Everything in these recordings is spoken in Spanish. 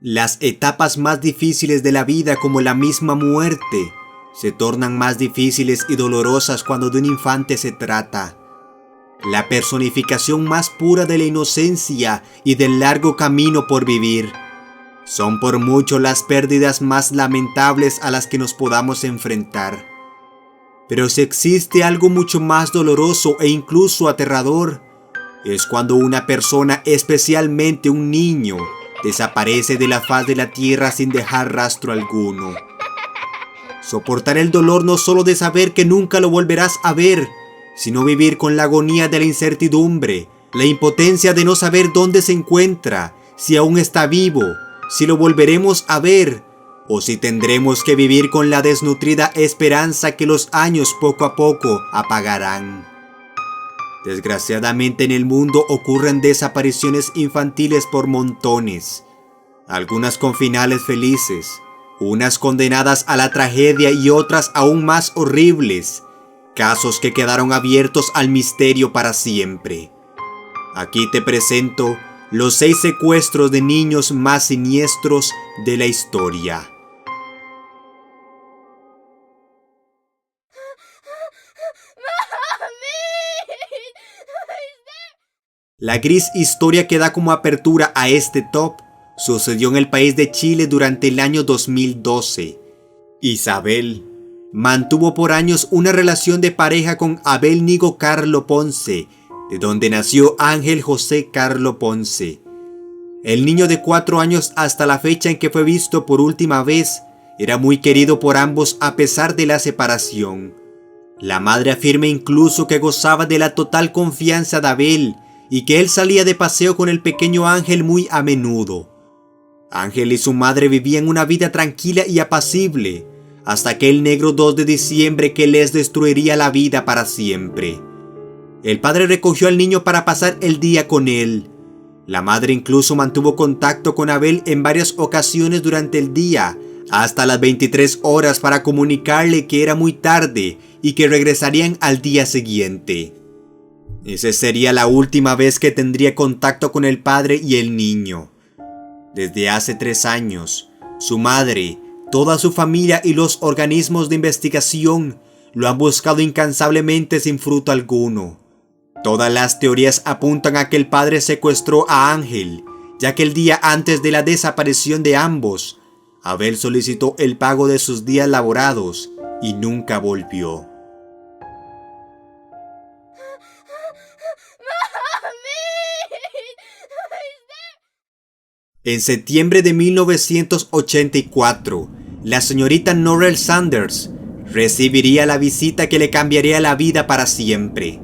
Las etapas más difíciles de la vida, como la misma muerte, se tornan más difíciles y dolorosas cuando de un infante se trata. La personificación más pura de la inocencia y del largo camino por vivir. Son por mucho las pérdidas más lamentables a las que nos podamos enfrentar. Pero si existe algo mucho más doloroso e incluso aterrador, es cuando una persona, especialmente un niño, desaparece de la faz de la tierra sin dejar rastro alguno. Soportar el dolor no solo de saber que nunca lo volverás a ver, sino vivir con la agonía de la incertidumbre, la impotencia de no saber dónde se encuentra, si aún está vivo, si lo volveremos a ver, o si tendremos que vivir con la desnutrida esperanza que los años poco a poco apagarán. Desgraciadamente en el mundo ocurren desapariciones infantiles por montones, algunas con finales felices, unas condenadas a la tragedia y otras aún más horribles, casos que quedaron abiertos al misterio para siempre. Aquí te presento los 6 secuestros de niños más siniestros de la historia. La gris historia que da como apertura a este top sucedió en el país de Chile durante el año 2012. Isabel mantuvo por años una relación de pareja con Abel Nigo Carlo Ponce, de donde nació Ángel José Carlo Ponce. El niño de 4 años hasta la fecha en que fue visto por última vez era muy querido por ambos a pesar de la separación. La madre afirma incluso que gozaba de la total confianza de Abel y que él salía de paseo con el pequeño Ángel muy a menudo. Ángel y su madre vivían una vida tranquila y apacible, hasta aquel negro 2 de diciembre que les destruiría la vida para siempre. El padre recogió al niño para pasar el día con él. La madre incluso mantuvo contacto con Abel en varias ocasiones durante el día, hasta las 23 horas para comunicarle que era muy tarde y que regresarían al día siguiente. Esa sería la última vez que tendría contacto con el padre y el niño. Desde hace 3 años, su madre, toda su familia y los organismos de investigación lo han buscado incansablemente sin fruto alguno. Todas las teorías apuntan a que el padre secuestró a Ángel, ya que el día antes de la desaparición de ambos, Abel solicitó el pago de sus días laborados y nunca volvió. En septiembre de 1984, la señorita Norrell Sanders recibiría la visita que le cambiaría la vida para siempre.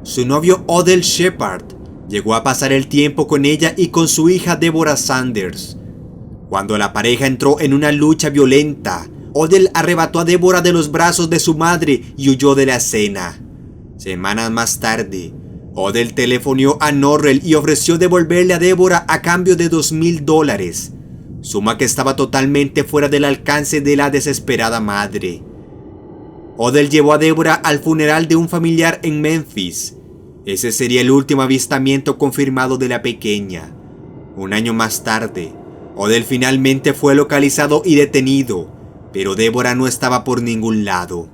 Su novio Odell Shepard llegó a pasar el tiempo con ella y con su hija Deborah Sanders. Cuando la pareja entró en una lucha violenta, Odell arrebató a Deborah de los brazos de su madre y huyó de la escena. Semanas más tarde, Odell telefonó a Norrell y ofreció devolverle a Deborah a cambio de $2,000, suma que estaba totalmente fuera del alcance de la desesperada madre. Odell llevó a Deborah al funeral de un familiar en Memphis. Ese sería el último avistamiento confirmado de la pequeña. Un año más tarde, Odell finalmente fue localizado y detenido, pero Deborah no estaba por ningún lado.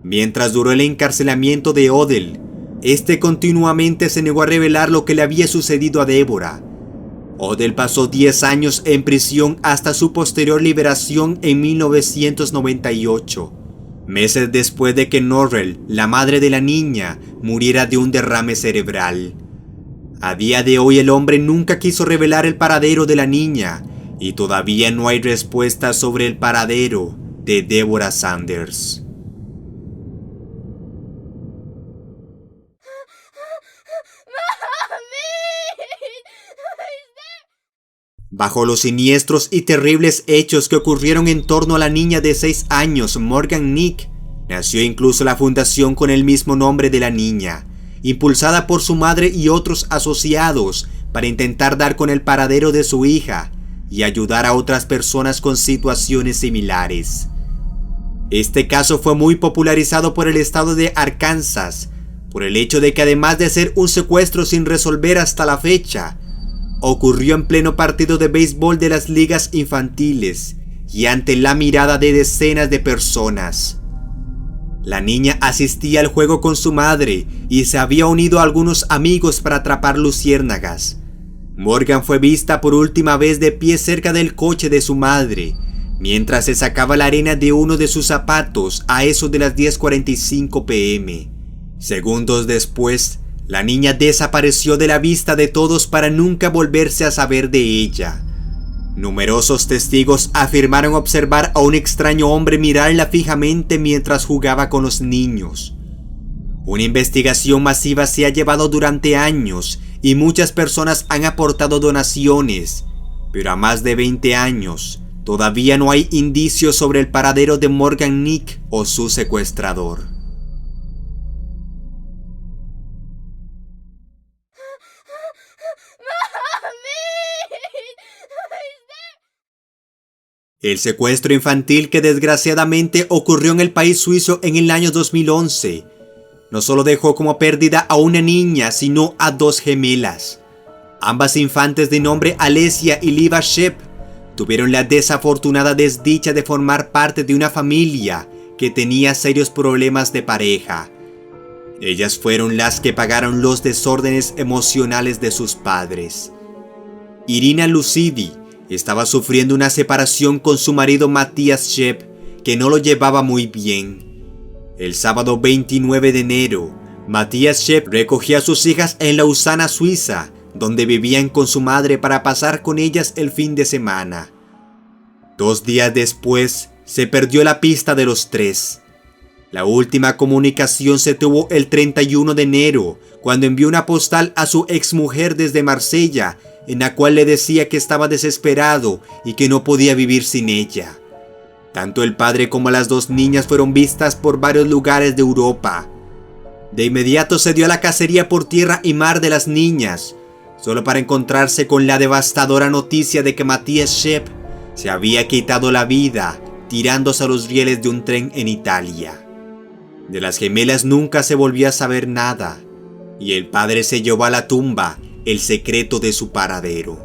Mientras duró el encarcelamiento de Odell, este continuamente se negó a revelar lo que le había sucedido a Deborah. Odell pasó 10 años en prisión hasta su posterior liberación en 1998, meses después de que Norrell, la madre de la niña, muriera de un derrame cerebral. A día de hoy el hombre nunca quiso revelar el paradero de la niña y todavía no hay respuesta sobre el paradero de Deborah Sanders. Bajo los siniestros y terribles hechos que ocurrieron en torno a la niña de 6 años, Morgan Nick, nació incluso la fundación con el mismo nombre de la niña, impulsada por su madre y otros asociados para intentar dar con el paradero de su hija y ayudar a otras personas con situaciones similares. Este caso fue muy popularizado por el estado de Arkansas, por el hecho de que además de ser un secuestro sin resolver hasta la fecha, ocurrió en pleno partido de béisbol de las ligas infantiles y ante la mirada de decenas de personas. La niña asistía al juego con su madre y se había unido a algunos amigos para atrapar luciérnagas. Morgan fue vista por última vez de pie cerca del coche de su madre, mientras se sacaba la arena de uno de sus zapatos a eso de las 10:45 p.m. Segundos después, la niña desapareció de la vista de todos para nunca volverse a saber de ella. Numerosos testigos afirmaron observar a un extraño hombre mirarla fijamente mientras jugaba con los niños. Una investigación masiva se ha llevado durante años y muchas personas han aportado donaciones, pero a más de 20 años todavía no hay indicios sobre el paradero de Morgan Nick o su secuestrador. El secuestro infantil que desgraciadamente ocurrió en el país suizo en el año 2011 no solo dejó como pérdida a una niña, sino a dos gemelas. Ambas infantes de nombre Alessia y Liva Shep tuvieron la desafortunada desdicha de formar parte de una familia que tenía serios problemas de pareja. Ellas fueron las que pagaron los desórdenes emocionales de sus padres. Irina Lucidi estaba sufriendo una separación con su marido Matthias Shep, que no lo llevaba muy bien. El sábado 29 de enero, Matthias Shep recogió a sus hijas en Lausana, Suiza, donde vivían con su madre para pasar con ellas el fin de semana. 2 días después, se perdió la pista de los tres. La última comunicación se tuvo el 31 de enero, cuando envió una postal a su exmujer desde Marsella, en la cual le decía que estaba desesperado y que no podía vivir sin ella. Tanto el padre como las dos niñas fueron vistas por varios lugares de Europa. De inmediato se dio a la cacería por tierra y mar de las niñas, solo para encontrarse con la devastadora noticia de que Matthias Shep se había quitado la vida tirándose a los rieles de un tren en Italia. De las gemelas nunca se volvió a saber nada, y el padre se llevó a la tumba el secreto de su paradero.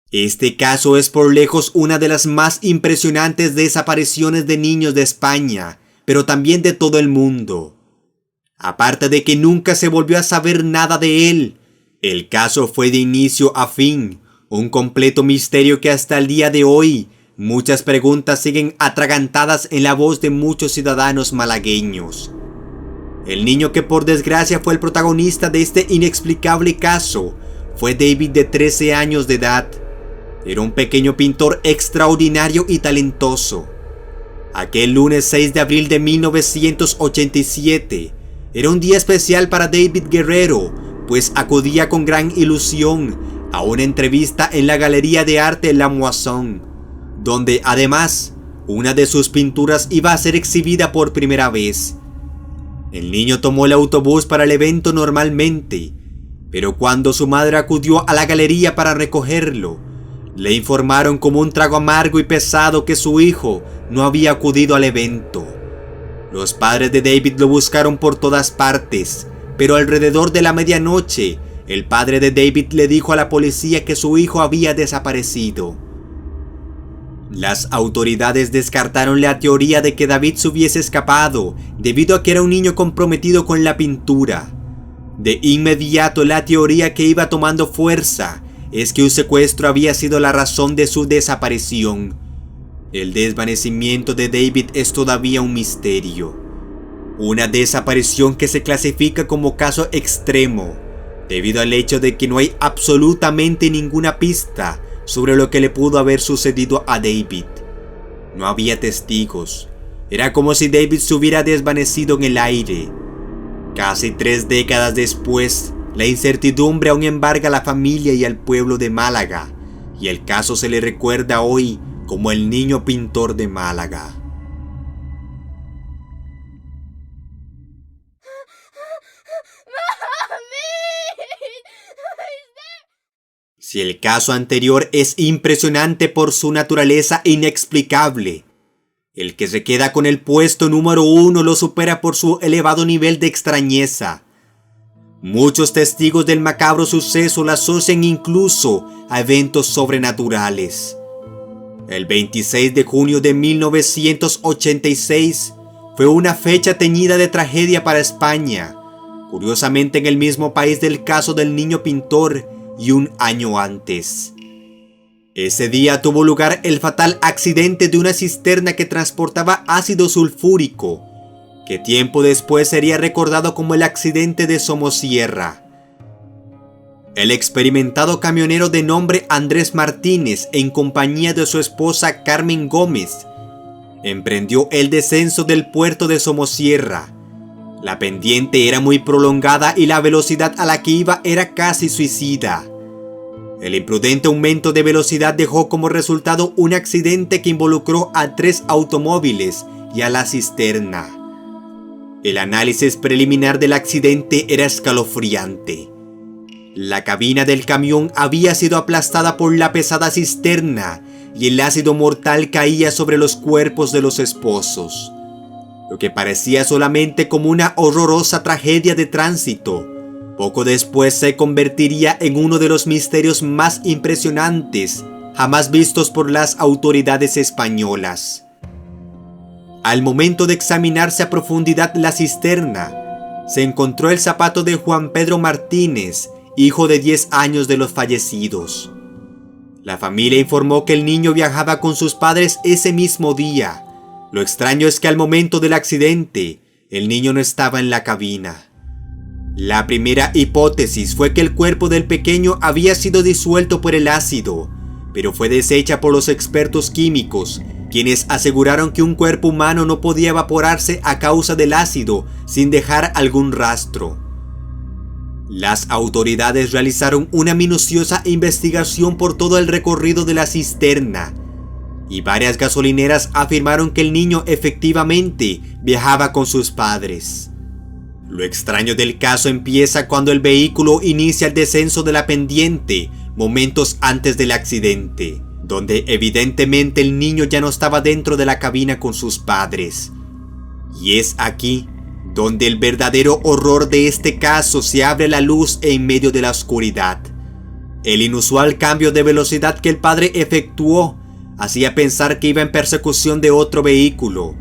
Este caso es por lejos una de las más impresionantes desapariciones de niños de España, pero también de todo el mundo. Aparte de que nunca se volvió a saber nada de él, el caso fue de inicio a fin un completo misterio que hasta el día de hoy muchas preguntas siguen atragantadas en la voz de muchos ciudadanos malagueños. El niño que por desgracia fue el protagonista de este inexplicable caso fue David, de 13 años de edad. Era un pequeño pintor extraordinario y talentoso. Aquel lunes 6 de abril de 1987 era un día especial para David Guerrero, pues acudía con gran ilusión a una entrevista en la Galería de Arte La Moisson, donde además una de sus pinturas iba a ser exhibida por primera vez. El niño tomó el autobús para el evento normalmente, pero cuando su madre acudió a la galería para recogerlo, le informaron como un trago amargo y pesado que su hijo no había acudido al evento. Los padres de David lo buscaron por todas partes, pero alrededor de la medianoche, el padre de David le dijo a la policía que su hijo había desaparecido. Las autoridades descartaron la teoría de que David se hubiese escapado debido a que era un niño comprometido con la pintura. De inmediato, la teoría que iba tomando fuerza es que un secuestro había sido la razón de su desaparición. El desvanecimiento de David es todavía un misterio. Una desaparición que se clasifica como caso extremo, debido al hecho de que no hay absolutamente ninguna pista sobre lo que le pudo haber sucedido a David. No había testigos. Era como si David se hubiera desvanecido en el aire. Casi 3 décadas después, la incertidumbre aún embarga a la familia y al pueblo de Málaga, y el caso se le recuerda hoy como el niño pintor de Málaga. Si el caso anterior es impresionante por su naturaleza inexplicable, El que se queda con el puesto número 1 lo supera por su elevado nivel de extrañeza. Muchos testigos del macabro suceso la asocian incluso a eventos sobrenaturales. El 26 de junio de 1986 fue una fecha teñida de tragedia para España, curiosamente en el mismo país del caso del niño pintor y un año antes. Ese día tuvo lugar el fatal accidente de una cisterna que transportaba ácido sulfúrico, que tiempo después sería recordado como el accidente de Somosierra. El experimentado camionero de nombre Andrés Martínez, en compañía de su esposa Carmen Gómez, emprendió el descenso del puerto de Somosierra. La pendiente era muy prolongada y la velocidad a la que iba era casi suicida. El imprudente aumento de velocidad dejó como resultado un accidente que involucró a 3 automóviles y a la cisterna. El análisis preliminar del accidente era escalofriante. La cabina del camión había sido aplastada por la pesada cisterna y el ácido mortal caía sobre los cuerpos de los esposos. Lo que parecía solamente como una horrorosa tragedia de tránsito, poco después se convertiría en uno de los misterios más impresionantes jamás vistos por las autoridades españolas. Al momento de examinarse a profundidad la cisterna, se encontró el zapato de Juan Pedro Martínez, hijo de 10 años de los fallecidos. La familia informó que el niño viajaba con sus padres ese mismo día. Lo extraño es que al momento del accidente, el niño no estaba en la cabina. La primera hipótesis fue que el cuerpo del pequeño había sido disuelto por el ácido, pero fue deshecha por los expertos químicos, quienes aseguraron que un cuerpo humano no podía evaporarse a causa del ácido sin dejar algún rastro. Las autoridades realizaron una minuciosa investigación por todo el recorrido de la cisterna, y varias gasolineras afirmaron que el niño efectivamente viajaba con sus padres. Lo extraño del caso empieza cuando el vehículo inicia el descenso de la pendiente momentos antes del accidente, donde evidentemente el niño ya no estaba dentro de la cabina con sus padres. Y es aquí donde el verdadero horror de este caso se abre a la luz en medio de la oscuridad. El inusual cambio de velocidad que el padre efectuó hacía pensar que iba en persecución de otro vehículo,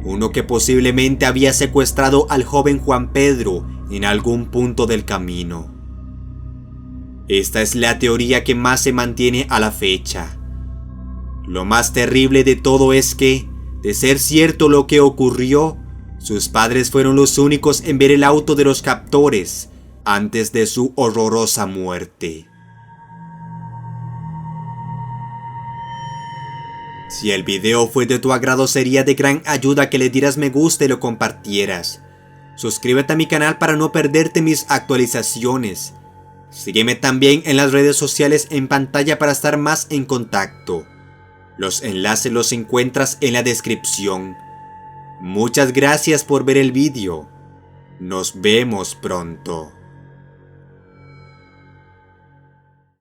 uno que posiblemente había secuestrado al joven Juan Pedro en algún punto del camino. Esta es la teoría que más se mantiene a la fecha. Lo más terrible de todo es que, de ser cierto lo que ocurrió, sus padres fueron los únicos en ver el auto de los captores antes de su horrorosa muerte. Si el video fue de tu agrado, sería de gran ayuda que le dieras me gusta y lo compartieras. Suscríbete a mi canal para no perderte mis actualizaciones. Sígueme también en las redes sociales en pantalla para estar más en contacto. Los enlaces los encuentras en la descripción. Muchas gracias por ver el vídeo. Nos vemos pronto.